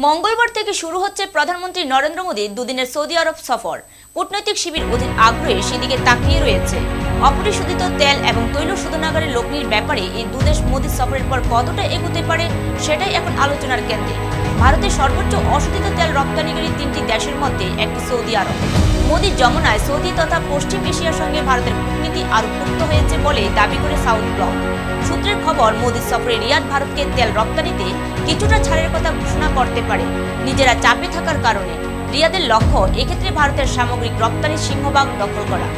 মঙ্গলবার থেকে শুরু হচ্ছে প্রধানমন্ত্রী নরেন্দ্র মোদীর দুদিনের সৌদি আরব সফর। কূটনৈতিক শিবির অধীর আগ্রহে সেদিকে তাকিয়ে রয়েছে। অপরিশোধিত তেল এবং তৈল শোধনাগারের লগ্নির ব্যাপারে এই দুদেশ মোদী সফরের পর কতটা এগোতে পারে সেটাই এখন আলোচনার কেন্দ্রে। ভারতের সর্বোচ্চ অশোধিত তেল রপ্তানিকারী 3টি দেশের মধ্যে একটি সৌদি আরব। মোদীর যমুনায় সৌদি তথা পশ্চিম এশিয়ার সঙ্গে ভারতের কূটনীতি আরো পোক্ত হয়েছে বলে দাবি করে সাউথ ব্লক। সূত্রের খবর, মোদীর সফরে রিয়াদ ভারতকে তেল রপ্তানিতে কিছুটা ছাড়ের কথা ঘোষণা করতে পারে নিজেরা চাপে থাকার কারণে। রিয়াদের লক্ষ্য এক্ষেত্রে ভারতের সামগ্রিক রপ্তানির সিংহভাগ দখল করা।